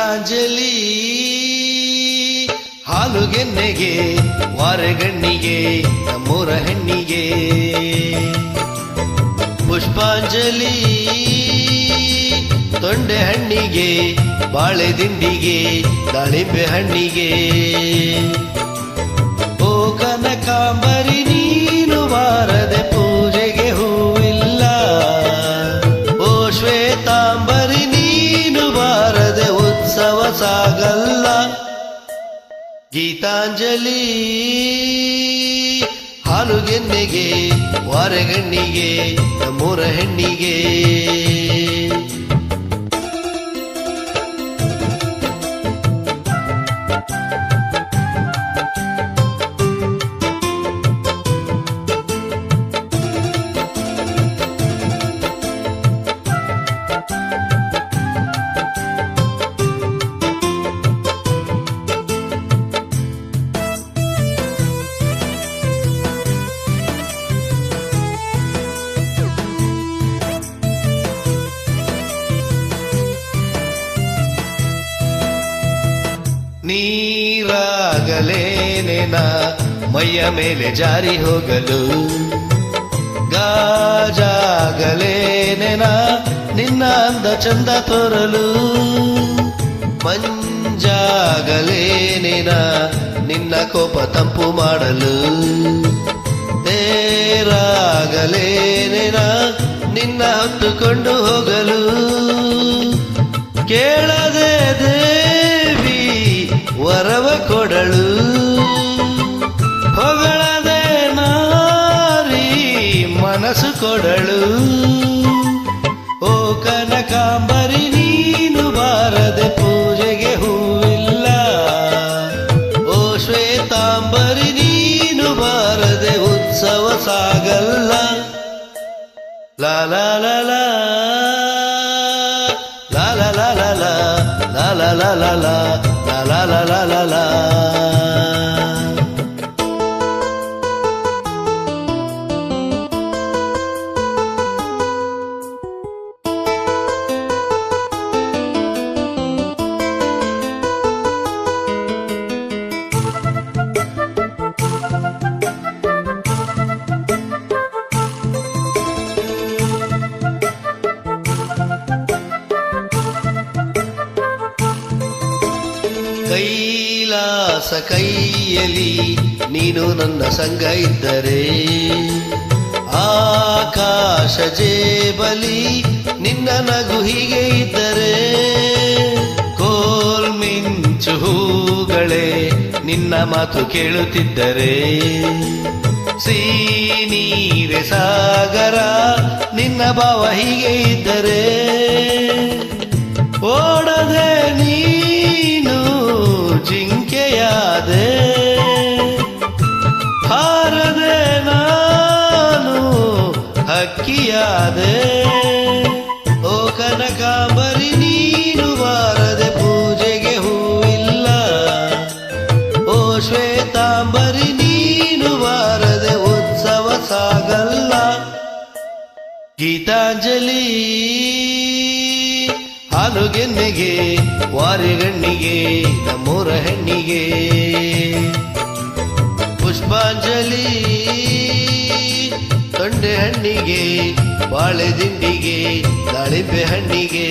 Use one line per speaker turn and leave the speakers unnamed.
ಗೀತಾಂಜಲಿ ಹಾಲುಗೆನ್ನೆಗೆ ವಾರೆಗಣ್ಣಿಗೆ ನಮ್ಮೂರ ಹೆಣ್ಣಿಗೆ ಪುಷ್ಪಾಂಜಲಿ ತೊಂಡೆ ಹಣ್ಣಿಗೆ ಬಾಳೆ ದಿಂಡಿಗೆ ದಾಳಿಂಬೆ ಹಣ್ಣಿಗೆ ಓ ಕನಕಾಂಬರಿ ನೀನು ಬಾರದೆ ಪೂಜೆಗೆ ಹೂವಿಲ್ಲ ಓ ಶ್ವೇತಾಂಬರಿ ನೀನು ಬಾರದೆ ಉತ್ಸವ ಸಾಗಲ್ಲ ಗೀತಾಂಜಲಿ ಹಾಲುಗೆನ್ನೆಗೆ ವಾರೆಗಣ್ಣಿಗೆ ನಮ್ಮೂರ ಹೆಣ್ಣಿಗೆ ನೀರಾಗಲೇನೆನ ಮೈಯ ಮೇಲೆ ಜಾರಿ ಹೋಗಲು ಗಾಜಾಗಲೇನೆನ ನಿನ್ನ ಅಂದ ಚಂದ ತೋರಲು ಮಂಜಾಗಲೇನೆನ ನಿನ್ನ ಕೋಪ ತಂಪು ಮಾಡಲು ತೇರಾಗಲೇನೆನ ನಿನ್ನ ಹೊತ್ತುಕೊಂಡು ಹೋಗಲು ಕೇಳದೆ ದೇವಿ ವರವ ಕೊಡಳು ಹೊಗಳದೆ ನಾರಿ ಮನಸ್ಸು ಕೊಡಳು ಓ ಕನಕಾಂಬರಿ ನೀನು ಬಾರದೆ ಪೂಜೆಗೆ ಹೂವಿಲ್ಲ ಓ ಶ್ವೇತಾಂಬರಿ ನೀನು ಬಾರದೆ ಉತ್ಸವ ಸಾಗಲ್ಲ ಲಾ ಲಾ ಲಾ ಲಾ ಲಾ ಲಾ ಲಾ ಲಾ ಲಾ ಲಾ ಲಾ ಲಾ ಲಾ la la la la la Kailasa ಕೈಯಲ್ಲಿ ನೀನು ನನ್ನ ಸಂಗ ಇದ್ದರೆ ಆಕಾಶ ಜೇಬಲಿ ನಿನ್ನ ನಗು ಹೀಗೆ ಇದ್ದರೆ ಕೋಲ್ಮಿಂಚು ಹೂಗಳೇ ನಿನ್ನ ಮಾತು ಕೇಳುತ್ತಿದ್ದರೆ ಸೀನೀರೆ ಸಾಗರ ನಿನ್ನ ಭಾವ ಹೀಗೆ ಇದ್ದರೆ ಓಡದೆ ನೀನು ಜಿಂಕೆಯಾದೆ ಹಾರದೆ ನಾನು ಹಕ್ಕಿಯಾದೆ ಓ ಕನಕಾಂಬರಿ ನೀನು ಬಾರದೆ ಪೂಜೆಗೆ ಹೂವಿಲ್ಲ ಓ ಶ್ವೇತಾಂಬರಿ ನೀನು ಬಾರದೆ ಉತ್ಸವ ಸಾಗಲ್ಲ ಗೀತಾಂಜಲಿ ಹಾಲುಗೆನ್ನೆಗೆ ವಾರೆಗಣ್ಣಿಗೆ ನಮ್ಮೂರ ಹೆಣ್ಣಿಗೆ ಪುಷ್ಪಾಂಜಲಿ ತೊಂಡೆ ಹಣ್ಣಿಗೆ ಬಾಳೆ ದಿಂಡಿಗೆ ದಾಳಿಂಬೆ ಹಣ್ಣಿಗೆ